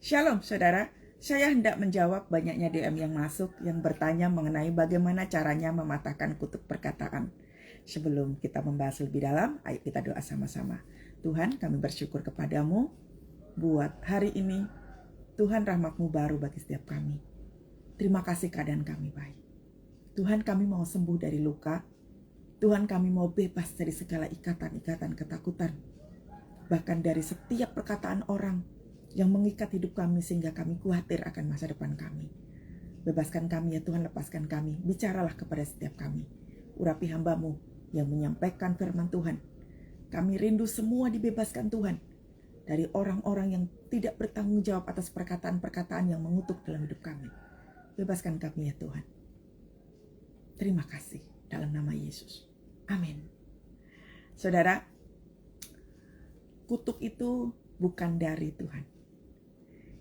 Shalom saudara, saya hendak menjawab banyaknya DM yang masuk yang bertanya mengenai bagaimana caranya mematahkan kutuk perkataan. Sebelum kita membahas lebih dalam, ayo kita doa sama-sama. Tuhan, kami bersyukur kepadamu buat hari ini. Tuhan, rahmat-Mu baru bagi setiap kami. Terima kasih keadaan kami baik. Tuhan, kami mau sembuh dari luka. Tuhan, kami mau bebas dari segala ikatan-ikatan ketakutan. Bahkan dari setiap perkataan orang yang mengikat hidup kami sehingga kami khawatir akan masa depan kami. Bebaskan kami ya Tuhan, lepaskan kami. Bicaralah kepada setiap kami. Urapi hamba-Mu yang menyampaikan firman Tuhan. Kami rindu semua dibebaskan Tuhan dari orang-orang yang tidak bertanggung jawab atas perkataan-perkataan yang mengutuk dalam hidup kami. Bebaskan kami ya Tuhan. Terima kasih dalam nama Yesus. Amin. Saudara, kutuk itu bukan dari Tuhan.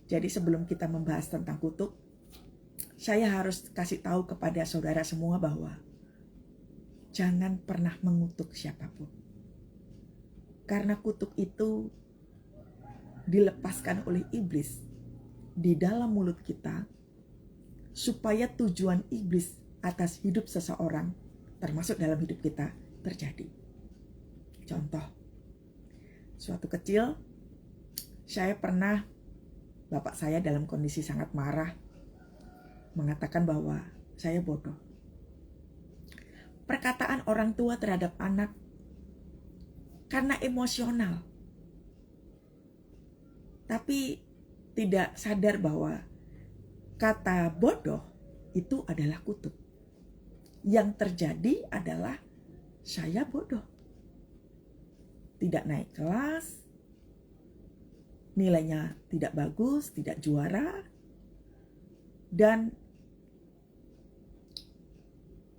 Jadi sebelum kita membahas tentang kutuk, saya harus kasih tahu kepada saudara semua bahwa jangan pernah mengutuk siapapun. Karena kutuk itu dilepaskan oleh iblis di dalam mulut kita supaya tujuan iblis atas hidup seseorang, termasuk dalam hidup kita, terjadi. Contoh, suatu kecil saya pernah, bapak saya dalam kondisi sangat marah mengatakan bahwa saya bodoh. Perkataan orang tua terhadap anak karena emosional, tapi tidak sadar bahwa kata bodoh itu adalah kutuk. Yang terjadi adalah saya bodoh, tidak naik kelas, nilainya tidak bagus, tidak juara, dan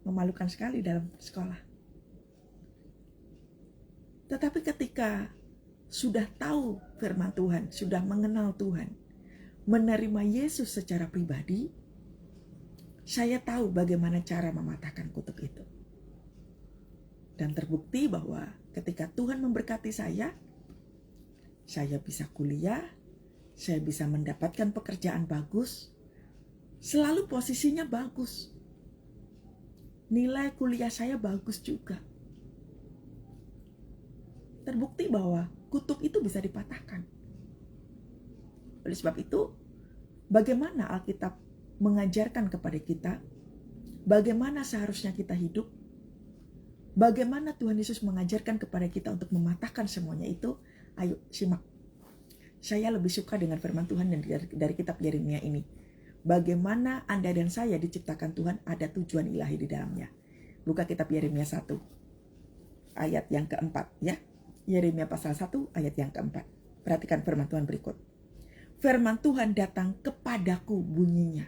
memalukan sekali dalam sekolah. Tetapi ketika sudah tahu firman Tuhan, sudah mengenal Tuhan, menerima Yesus secara pribadi, saya tahu bagaimana cara mematahkan kutuk itu. Dan terbukti bahwa ketika Tuhan memberkati saya bisa kuliah, saya bisa mendapatkan pekerjaan bagus, selalu posisinya bagus. Nilai kuliah saya bagus juga. Terbukti bahwa kutuk itu bisa dipatahkan. Oleh sebab itu, bagaimana Alkitab mengajarkan kepada kita, bagaimana seharusnya kita hidup, bagaimana Tuhan Yesus mengajarkan kepada kita untuk mematahkan semuanya itu. Ayo simak. Saya lebih suka dengan firman Tuhan dari kitab Yeremia ini. Bagaimana Anda dan saya diciptakan Tuhan, ada tujuan ilahi di dalamnya. Buka kitab Yeremia 1 ayat yang keempat ya. Yeremia pasal 1 ayat yang keempat. Perhatikan firman Tuhan berikut. Firman Tuhan datang kepadaku bunyinya.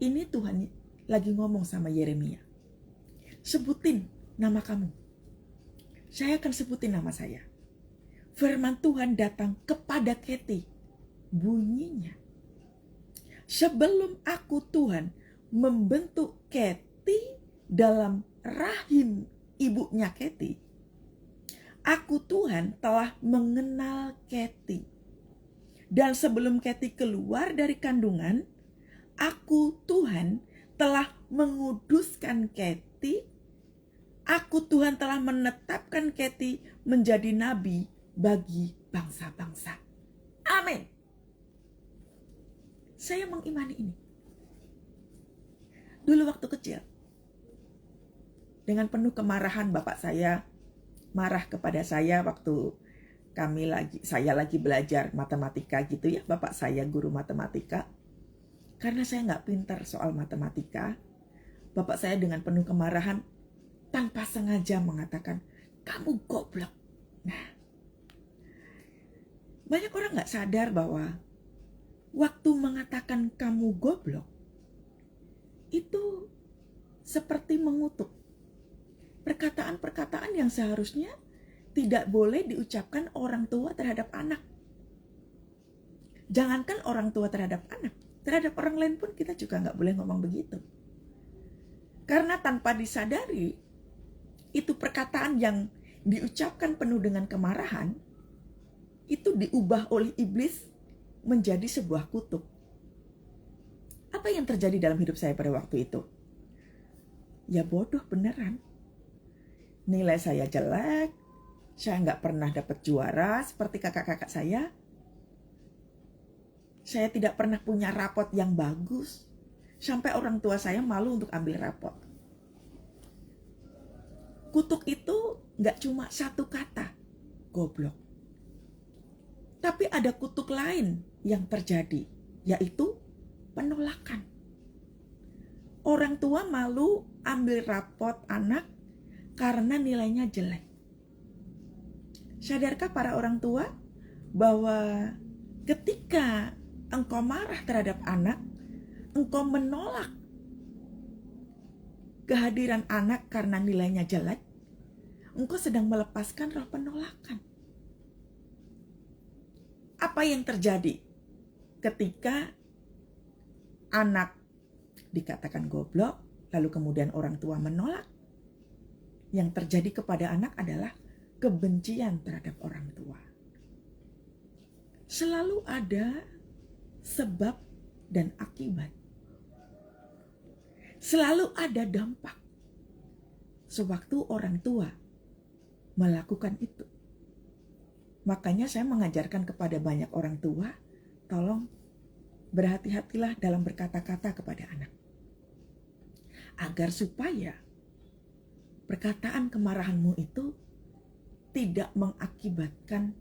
Ini Tuhan lagi ngomong sama Yeremia. Sebutin nama kamu. Saya akan sebutin nama saya. Firman Tuhan datang kepada Kathy. Bunyinya, sebelum aku Tuhan membentuk Kathy dalam rahim ibunya Kathy, aku Tuhan telah mengenal Kathy. Dan sebelum Kathy keluar dari kandungan, aku Tuhan telah menguduskan Kathy. Aku Tuhan telah menetapkan Kathy menjadi nabi bagi bangsa-bangsa. Amin. Saya mengimani ini. Dulu waktu kecil, dengan penuh kemarahan bapak saya marah kepada saya waktu saya lagi belajar matematika gitu ya. Bapak saya guru matematika. Karena saya nggak pintar soal matematika, bapak saya dengan penuh kemarahan tanpa sengaja mengatakan, kamu goblok. Nah, banyak orang gak sadar bahwa waktu mengatakan kamu goblok itu seperti mengutuk. Perkataan-perkataan yang seharusnya tidak boleh diucapkan orang tua terhadap anak. Jangankan orang tua terhadap anak, terhadap orang lain pun kita juga gak boleh ngomong begitu. Karena tanpa disadari, itu perkataan yang diucapkan penuh dengan kemarahan, itu diubah oleh iblis menjadi sebuah kutuk. Apa yang terjadi dalam hidup saya pada waktu itu? Ya bodoh beneran. Nilai saya jelek, saya nggak pernah dapat juara seperti kakak-kakak saya. Saya tidak pernah punya rapot yang bagus, sampai orang tua saya malu untuk ambil rapot. Kutuk itu nggak cuma satu kata, goblok. Tapi ada kutuk lain yang terjadi, yaitu penolakan. Orang tua malu ambil rapot anak karena nilainya jelek. Sadarkah para orang tua bahwa ketika engkau marah terhadap anak, engkau menolak kehadiran anak karena nilainya jelek, engkau sedang melepaskan roh penolakan. Apa yang terjadi ketika anak dikatakan goblok, lalu kemudian orang tua menolak? Yang terjadi kepada anak adalah kebencian terhadap orang tua. Selalu ada sebab dan akibat. Selalu ada dampak sewaktu orang tua melakukan itu. Makanya saya mengajarkan kepada banyak orang tua, tolong berhati-hatilah dalam berkata-kata kepada anak. Agar supaya perkataan kemarahanmu itu tidak mengakibatkan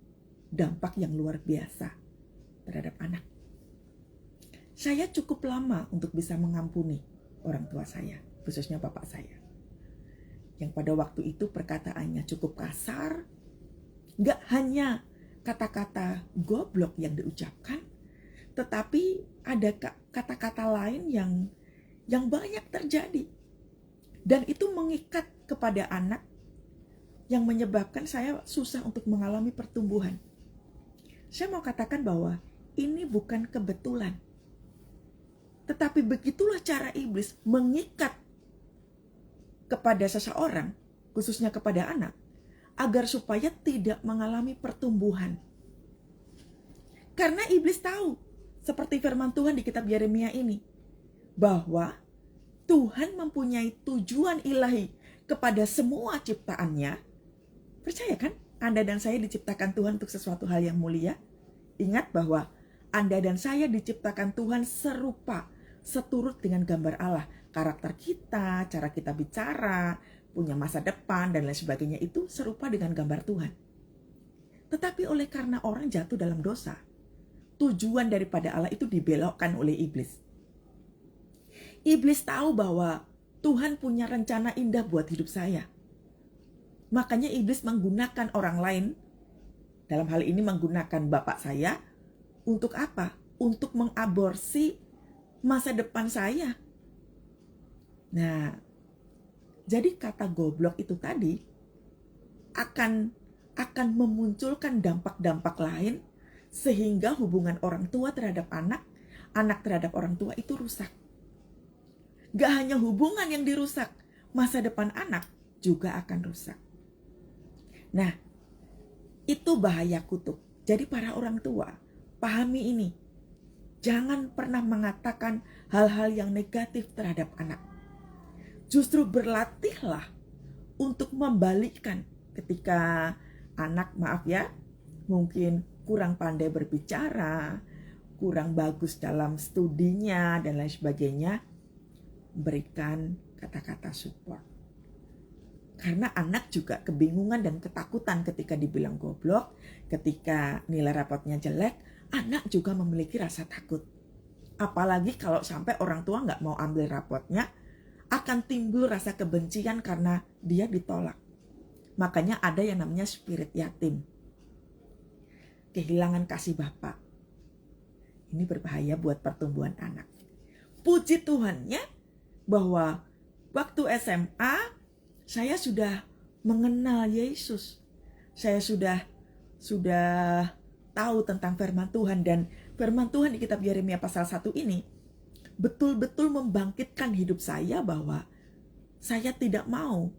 dampak yang luar biasa terhadap anak. Saya cukup lama untuk bisa mengampuni orang tua saya, khususnya bapak saya. Yang pada waktu itu perkataannya cukup kasar, gak hanya kata-kata goblok yang diucapkan, tetapi ada kata-kata lain yang banyak terjadi. Dan itu mengikat kepada anak yang menyebabkan saya susah untuk mengalami pertumbuhan. Saya mau katakan bahwa ini bukan kebetulan. Tetapi begitulah cara iblis mengikat kepada seseorang, khususnya kepada anak, agar supaya tidak mengalami pertumbuhan. Karena iblis tahu, seperti firman Tuhan di kitab Yeremia ini, bahwa Tuhan mempunyai tujuan ilahi kepada semua ciptaannya. Percaya kan? Anda dan saya diciptakan Tuhan untuk sesuatu hal yang mulia. Ingat bahwa Anda dan saya diciptakan Tuhan serupa, seturut dengan gambar Allah. Karakter kita, cara kita bicara, punya masa depan, dan lain sebagainya itu serupa dengan gambar Tuhan. Tetapi oleh karena orang jatuh dalam dosa, tujuan daripada Allah itu dibelokkan oleh iblis. Iblis tahu bahwa Tuhan punya rencana indah buat hidup saya. Makanya iblis menggunakan orang lain, dalam hal ini menggunakan bapak saya, untuk apa? Untuk mengaborsi masa depan saya. Nah, jadi kata goblok itu tadi akan memunculkan dampak-dampak lain sehingga hubungan orang tua terhadap anak terhadap orang tua itu rusak. Gak hanya hubungan yang dirusak, masa depan anak juga akan rusak. Nah, itu bahaya kutuk. Jadi para orang tua, pahami ini. Jangan pernah mengatakan hal-hal yang negatif terhadap anak. Justru berlatihlah untuk membalikkan ketika anak, maaf ya, mungkin kurang pandai berbicara, kurang bagus dalam studinya, dan lain sebagainya. Berikan kata-kata support. Karena anak juga kebingungan dan ketakutan ketika dibilang goblok, ketika nilai rapotnya jelek, anak juga memiliki rasa takut. Apalagi kalau sampai orang tua nggak mau ambil rapotnya, akan timbul rasa kebencian karena dia ditolak. Makanya ada yang namanya spirit yatim. Kehilangan kasih Bapak. Ini berbahaya buat pertumbuhan anak. Puji Tuhannya bahwa waktu SMA saya sudah mengenal Yesus. Saya sudah tahu tentang firman Tuhan, dan firman Tuhan di kitab Yeremia pasal 1 ini betul-betul membangkitkan hidup saya bahwa saya tidak mau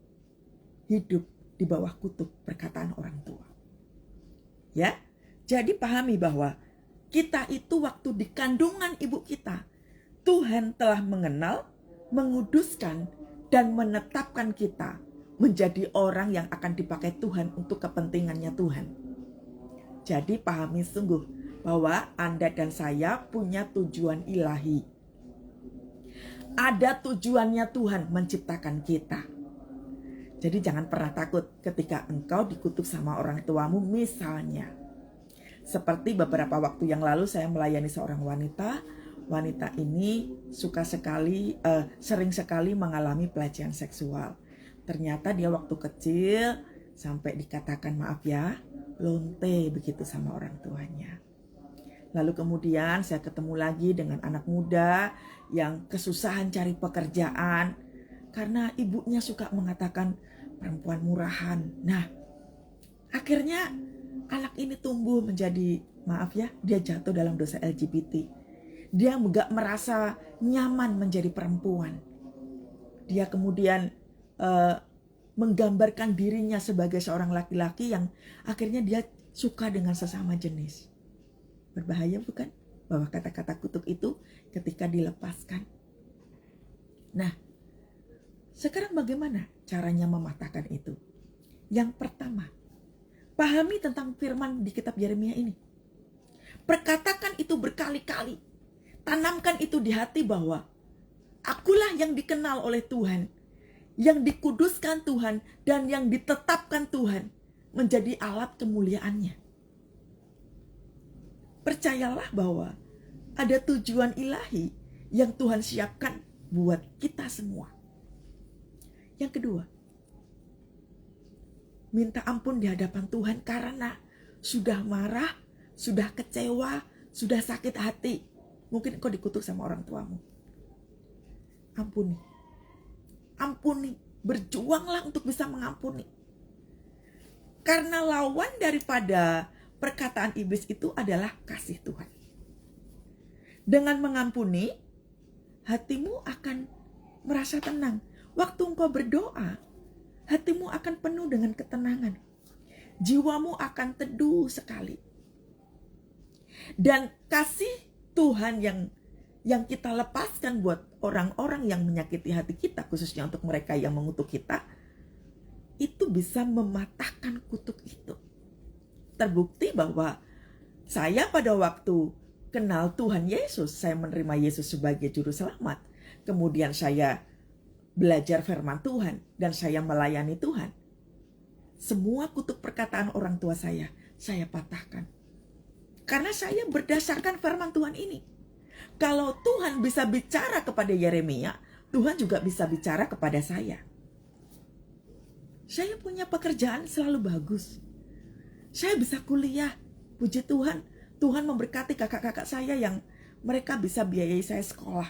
hidup di bawah kutuk perkataan orang tua. Ya, jadi pahami bahwa Kita itu waktu di kandungan ibu kita, Tuhan telah mengenal, menguduskan, dan menetapkan kita menjadi orang yang akan dipakai Tuhan untuk kepentingannya Tuhan. Jadi pahami sungguh bahwa Anda dan saya punya tujuan ilahi. Ada tujuannya Tuhan menciptakan kita. Jadi jangan pernah takut ketika engkau dikutuk sama orang tuamu misalnya. Seperti beberapa waktu yang lalu saya melayani seorang wanita. Wanita ini sering sekali mengalami pelecehan seksual. Ternyata dia waktu kecil sampai dikatakan maaf ya, lonte begitu sama orang tuanya. Lalu kemudian saya ketemu lagi dengan anak muda yang kesusahan cari pekerjaan karena ibunya suka mengatakan perempuan murahan. Nah, akhirnya anak ini tumbuh menjadi, maaf ya, dia jatuh dalam dosa LGBT. Dia nggak merasa nyaman menjadi perempuan. Dia kemudian menggambarkan dirinya sebagai seorang laki-laki yang akhirnya dia suka dengan sesama jenis. Berbahaya bukan? Bahwa kata-kata kutuk itu ketika dilepaskan. Nah, sekarang bagaimana caranya mematahkan itu? Yang pertama, pahami tentang firman di kitab Yeremia ini. Perkatakan itu berkali-kali. Tanamkan itu di hati bahwa akulah yang dikenal oleh Tuhan, yang dikuduskan Tuhan, dan yang ditetapkan Tuhan menjadi alat kemuliaannya. Percayalah bahwa ada tujuan ilahi yang Tuhan siapkan buat kita semua. Yang kedua, minta ampun di hadapan Tuhan karena sudah marah, sudah kecewa, sudah sakit hati. Mungkin kau dikutuk sama orang tuamu. Ampuni. Ampuni. Berjuanglah untuk bisa mengampuni. Karena lawan daripada perkataan iblis itu adalah kasih Tuhan. Dengan mengampuni, hatimu akan merasa tenang. Waktu engkau berdoa, hatimu akan penuh dengan ketenangan. Jiwamu akan teduh sekali. Dan kasih Tuhan yang kita lepaskan buat orang-orang yang menyakiti hati kita, khususnya untuk mereka yang mengutuk kita, itu bisa mematahkan kutuk itu. Terbukti bahwa saya pada waktu kenal Tuhan Yesus, saya menerima Yesus sebagai juru selamat. Kemudian saya belajar firman Tuhan dan saya melayani Tuhan. Semua kutuk perkataan orang tua saya patahkan. Karena saya berdasarkan firman Tuhan ini. Kalau Tuhan bisa bicara kepada Yeremia, Tuhan juga bisa bicara kepada saya. Saya punya pekerjaan selalu bagus. Saya bisa kuliah. Puji Tuhan, Tuhan memberkati kakak-kakak saya yang mereka bisa biayai saya sekolah.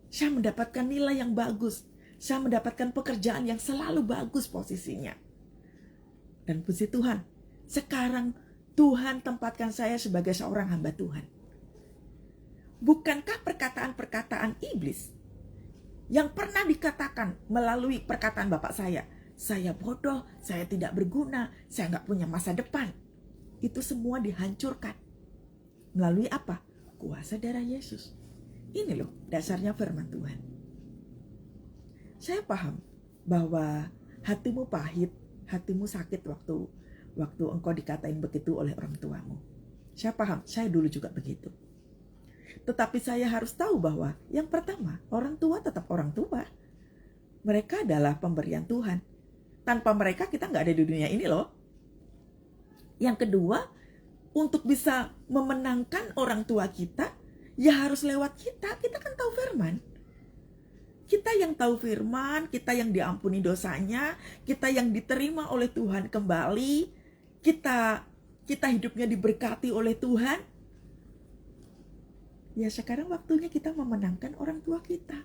Saya mendapatkan nilai yang bagus. Saya mendapatkan pekerjaan yang selalu bagus posisinya. Dan puji Tuhan, sekarang Tuhan tempatkan saya sebagai seorang hamba Tuhan. Bukankah perkataan-perkataan iblis yang pernah dikatakan melalui perkataan bapak saya bodoh, saya tidak berguna, saya nggak punya masa depan. Itu semua dihancurkan. Melalui apa? Kuasa darah Yesus. Ini loh dasarnya firman Tuhan. Saya paham bahwa hatimu pahit, hatimu sakit waktu engkau dikatain begitu oleh orang tuamu. Saya paham, saya dulu juga begitu. Tetapi saya harus tahu bahwa yang pertama, orang tua tetap orang tua. Mereka adalah pemberian Tuhan. Tanpa mereka kita nggak ada di dunia ini loh. Yang kedua, untuk bisa memenangkan orang tua kita, ya harus lewat kita. Kita kan tahu firman. Kita yang tahu firman, kita yang diampuni dosanya, kita yang diterima oleh Tuhan kembali, kita hidupnya diberkati oleh Tuhan. Ya sekarang waktunya kita memenangkan orang tua kita.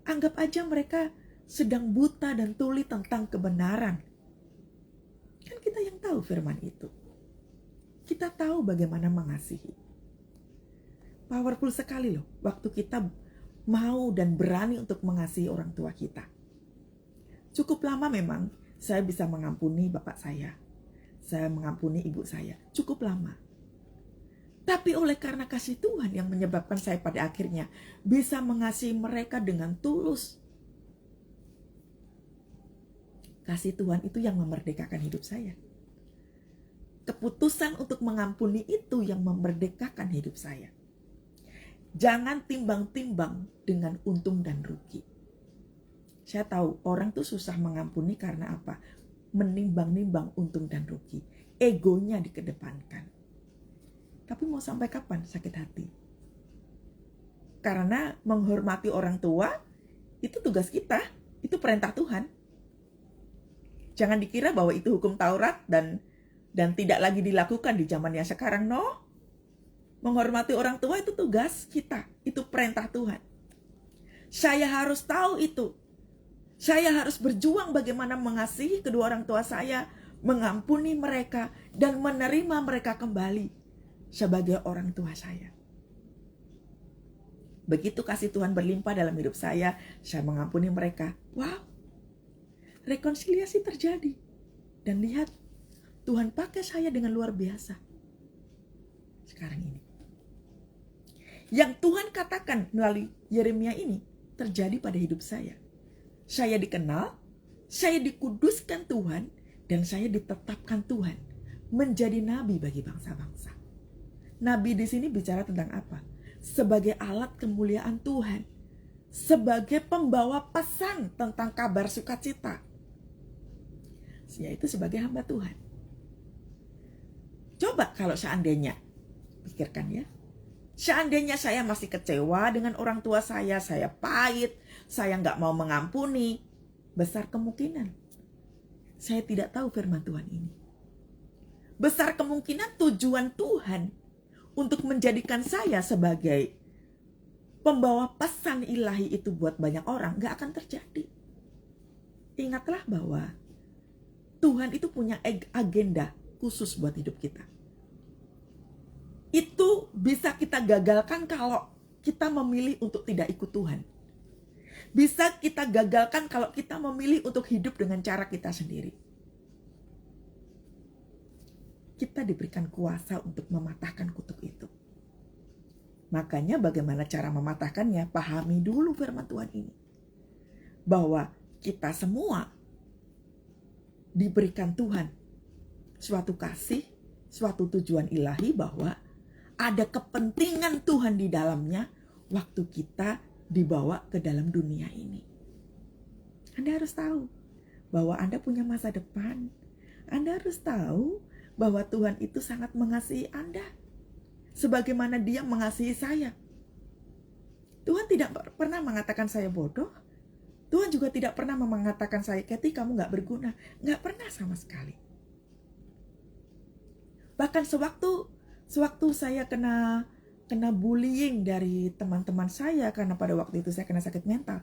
Anggap aja mereka sedang buta dan tuli tentang kebenaran. Kan kita yang tahu firman itu. Kita tahu bagaimana mengasihi. Powerful sekali loh waktu kita mau dan berani untuk mengasihi orang tua kita. Cukup lama memang saya bisa mengampuni bapak saya. Saya mengampuni ibu saya. Cukup lama. Tapi oleh karena kasih Tuhan yang menyebabkan saya pada akhirnya bisa mengasihi mereka dengan tulus. Kasih Tuhan itu yang memerdekakan hidup saya. Keputusan untuk mengampuni itu yang memerdekakan hidup saya. Jangan timbang-timbang dengan untung dan rugi. Saya tahu orang tuh susah mengampuni karena apa? Menimbang-nimbang untung dan rugi. Egonya dikedepankan. Tapi mau sampai kapan sakit hati? Karena menghormati orang tua itu tugas kita, itu perintah Tuhan. Jangan dikira bahwa itu hukum Taurat dan tidak lagi dilakukan di zamannya sekarang. No. Menghormati orang tua itu tugas kita, itu perintah Tuhan. Saya harus tahu itu. Saya harus berjuang bagaimana mengasihi kedua orang tua saya, mengampuni mereka dan menerima mereka kembali sebagai orang tua saya. Begitu kasih Tuhan berlimpah dalam hidup saya mengampuni mereka. Wow, rekonsiliasi terjadi. Dan lihat, Tuhan pakai saya dengan luar biasa. Sekarang ini. Yang Tuhan katakan melalui Yeremia ini terjadi pada hidup saya. Saya dikenal, saya dikuduskan Tuhan, dan saya ditetapkan Tuhan menjadi nabi bagi bangsa-bangsa. Nabi di sini bicara tentang apa? Sebagai alat kemuliaan Tuhan. Sebagai pembawa pesan tentang kabar sukacita. Yaitu sebagai hamba Tuhan. Coba kalau seandainya, pikirkan ya. Seandainya saya masih kecewa dengan orang tua saya pahit, saya nggak mau mengampuni, besar kemungkinan saya tidak tahu firman Tuhan ini. Besar kemungkinan tujuan Tuhan untuk menjadikan saya sebagai pembawa pesan ilahi itu buat banyak orang nggak akan terjadi. Ingatlah bahwa Tuhan itu punya agenda khusus buat hidup kita. Itu bisa kita gagalkan kalau kita memilih untuk tidak ikut Tuhan. Bisa kita gagalkan kalau kita memilih untuk hidup dengan cara kita sendiri. Kita diberikan kuasa untuk mematahkan kutuk itu. Makanya bagaimana cara mematahkannya? Pahami dulu firman Tuhan ini. Bahwa kita semua diberikan Tuhan suatu kasih, suatu tujuan ilahi bahwa ada kepentingan Tuhan di dalamnya waktu kita dibawa ke dalam dunia ini. Anda harus tahu bahwa Anda punya masa depan. Anda harus tahu bahwa Tuhan itu sangat mengasihi Anda. Sebagaimana Dia mengasihi saya. Tuhan tidak pernah mengatakan saya bodoh. Tuhan juga tidak pernah mengatakan saya, Kathy, kamu gak berguna. Gak pernah sama sekali. Bahkan sewaktu saya kena bullying dari teman-teman saya karena pada waktu itu saya kena sakit mental.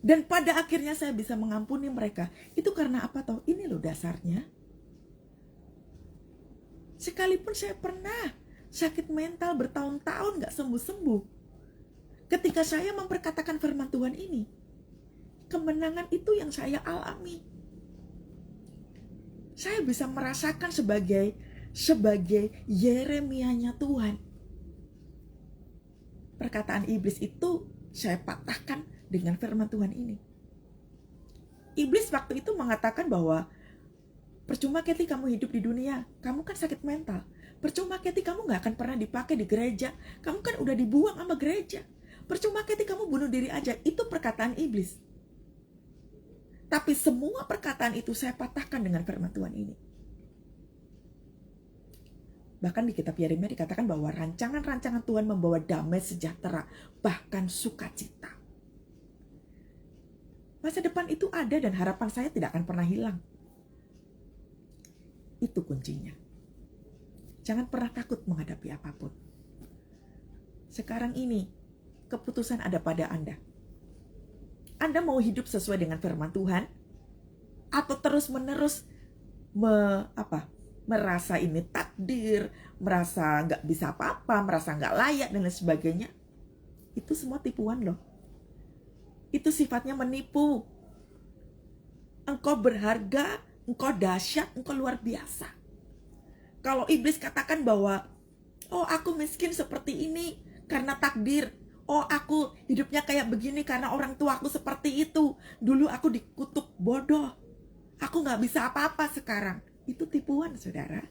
Dan pada akhirnya saya bisa mengampuni mereka. Itu karena apa toh? Ini loh dasarnya. Sekalipun saya pernah sakit mental bertahun-tahun gak sembuh-sembuh. Ketika saya memperkatakan firman Tuhan ini, kemenangan itu yang saya alami. Saya bisa merasakan sebagai Yeremianya Tuhan. Perkataan iblis itu saya patahkan dengan firman Tuhan ini. Iblis waktu itu mengatakan bahwa percuma Kathy kamu hidup di dunia, kamu kan sakit mental. Percuma Kathy kamu gak akan pernah dipakai di gereja, kamu kan udah dibuang sama gereja. Percuma Kathy kamu bunuh diri aja, itu perkataan iblis. Tapi semua perkataan itu saya patahkan dengan firman Tuhan ini. Bahkan di kitab Yeremia dikatakan bahwa rancangan-rancangan Tuhan membawa damai sejahtera, bahkan sukacita. Masa depan itu ada dan harapan saya tidak akan pernah hilang. Itu kuncinya. Jangan pernah takut menghadapi apapun. Sekarang ini, keputusan ada pada Anda. Anda mau hidup sesuai dengan firman Tuhan? Atau terus-menerus merasa ini takdir, merasa gak bisa apa-apa, merasa gak layak dan lain sebagainya? Itu semua tipuan loh. Itu sifatnya menipu. Engkau berharga, engkau dahsyat, engkau luar biasa. Kalau iblis katakan bahwa Oh, aku miskin seperti ini karena takdir. Oh, aku hidupnya kayak begini karena orang tua aku seperti itu. Dulu aku dikutuk bodoh. Aku gak bisa apa-apa sekarang. Itu tipuan, saudara.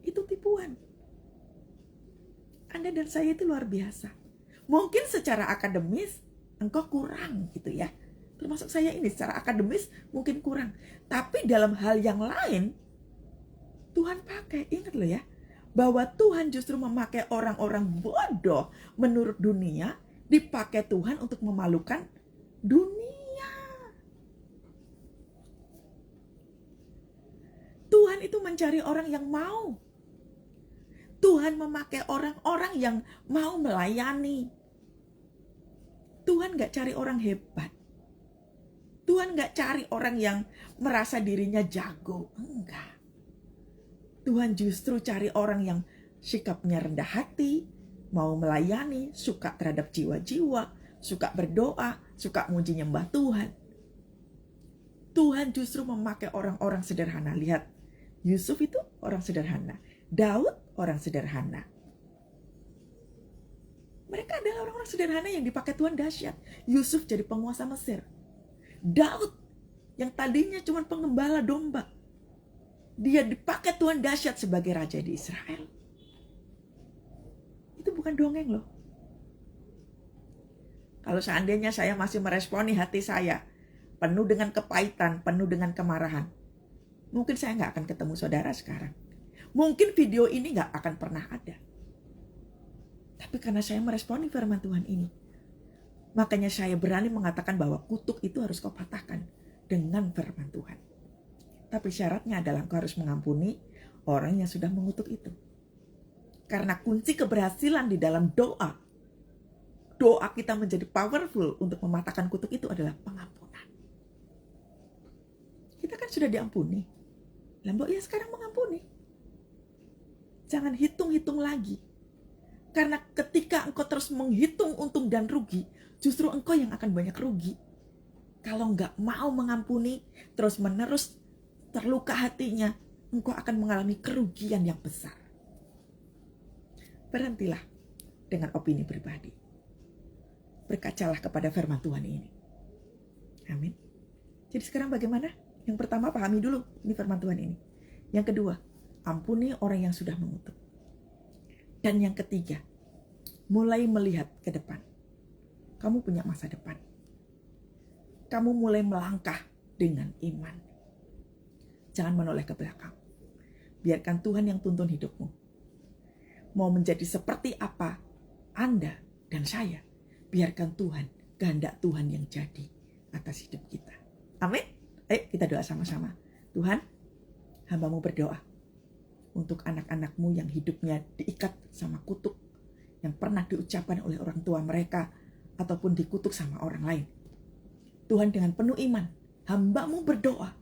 Itu tipuan. Anda dan saya itu luar biasa. Mungkin secara akademis engkau kurang gitu ya. Termasuk saya ini secara akademis mungkin kurang. Tapi dalam hal yang lain Tuhan pakai. Ingat loh ya, bahwa Tuhan justru memakai orang-orang bodoh menurut dunia, dipakai Tuhan untuk memalukan dunia. Tuhan itu mencari orang yang mau. Tuhan memakai orang-orang yang mau melayani. Tuhan gak cari orang hebat. Tuhan gak cari orang yang merasa dirinya jago. Enggak. Tuhan justru cari orang yang sikapnya rendah hati, mau melayani, suka terhadap jiwa-jiwa, suka berdoa, suka muji nyembah Tuhan. Tuhan justru memakai orang-orang sederhana. Lihat, Yusuf itu orang sederhana. Daud orang sederhana. Mereka adalah orang-orang sederhana yang dipakai Tuhan dahsyat. Yusuf jadi penguasa Mesir. Daud yang tadinya cuma pengembala domba, dia dipakai Tuhan dahsyat sebagai raja di Israel. Itu bukan dongeng loh. Kalau seandainya saya masih meresponi hati saya penuh dengan kepahitan, penuh dengan kemarahan, mungkin saya nggak akan ketemu saudara sekarang. Mungkin video ini nggak akan pernah ada. Tapi karena saya meresponi firman Tuhan ini, makanya saya berani mengatakan bahwa kutuk itu harus kau patahkan dengan firman Tuhan. Tapi syaratnya adalah kau harus mengampuni orang yang sudah mengutuk itu. Karena kunci keberhasilan di dalam doa kita menjadi powerful untuk mematahkan kutuk itu adalah pengampunan. Kita kan sudah diampuni. Lambok ya sekarang mengampuni. Jangan hitung-hitung lagi. Karena ketika engkau terus menghitung untung dan rugi, justru engkau yang akan banyak rugi. Kalau enggak mau mengampuni, terus menerus terluka hatinya, engkau akan mengalami kerugian yang besar. Berhentilah dengan opini pribadi. Berkacalah kepada firman Tuhan ini. Amin. Jadi sekarang bagaimana? Yang pertama, pahami dulu ini firman Tuhan ini. Yang kedua, ampuni orang yang sudah mengutuk. Dan yang ketiga, mulai melihat ke depan. Kamu punya masa depan. Kamu mulai melangkah dengan iman. Jangan menoleh ke belakang. Biarkan Tuhan yang tuntun hidupmu. Mau menjadi seperti apa Anda dan saya, biarkan Tuhan, kehendak Tuhan yang jadi atas hidup kita. Amin. Ayo kita doa sama-sama. Tuhan, hamba-Mu berdoa untuk anak-anak-Mu yang hidupnya diikat sama kutuk yang pernah diucapkan oleh orang tua mereka ataupun dikutuk sama orang lain. Tuhan, dengan penuh iman, hamba-Mu berdoa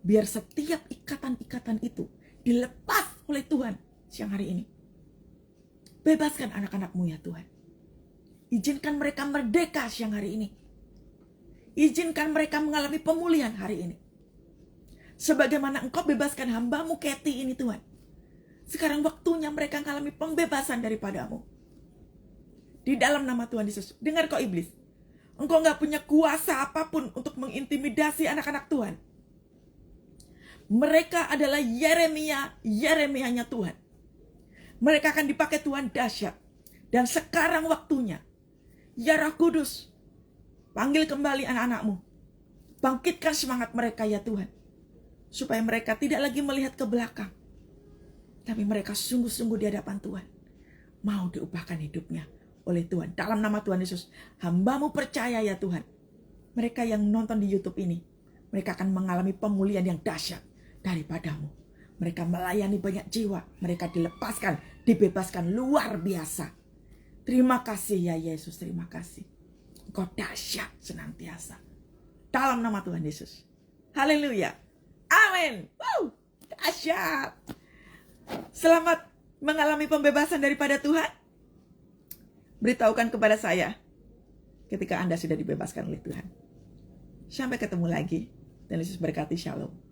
biar setiap ikatan-ikatan itu dilepas oleh Tuhan siang hari ini. Bebaskan anak-anak-Mu ya Tuhan. Izinkan mereka merdeka siang hari ini. Izinkan mereka mengalami pemulihan hari ini. Sebagaimana Engkau bebaskan hamba-Mu Kathy ini Tuhan. Sekarang waktunya mereka mengalami pembebasan daripada-Mu. Di dalam nama Tuhan Yesus. Dengar kau iblis. Engkau gak punya kuasa apapun untuk mengintimidasi anak-anak Tuhan. Mereka adalah Yeremia-nya Tuhan. Mereka akan dipakai Tuhan dahsyat. Dan sekarang waktunya. Ya Roh Kudus, panggil kembali anak-anak-Mu. Bangkitkan semangat mereka ya Tuhan. Supaya mereka tidak lagi melihat ke belakang. Tapi mereka sungguh-sungguh di hadapan Tuhan. Mau diubahkan hidupnya oleh Tuhan. Dalam nama Tuhan Yesus, hamba-Mu percaya ya Tuhan. Mereka yang nonton di YouTube ini, mereka akan mengalami pemulihan yang dahsyat daripada-Mu. Mereka melayani banyak jiwa. Mereka dilepaskan, dibebaskan luar biasa. Terima kasih ya Yesus, terima kasih. Engkau dahsyat senantiasa. Dalam nama Tuhan Yesus. Haleluya. Amin. Dahsyat. Selamat mengalami pembebasan daripada Tuhan. Beritahukan kepada saya ketika Anda sudah dibebaskan oleh Tuhan. Sampai ketemu lagi. Dan Yesus berkati, shalom.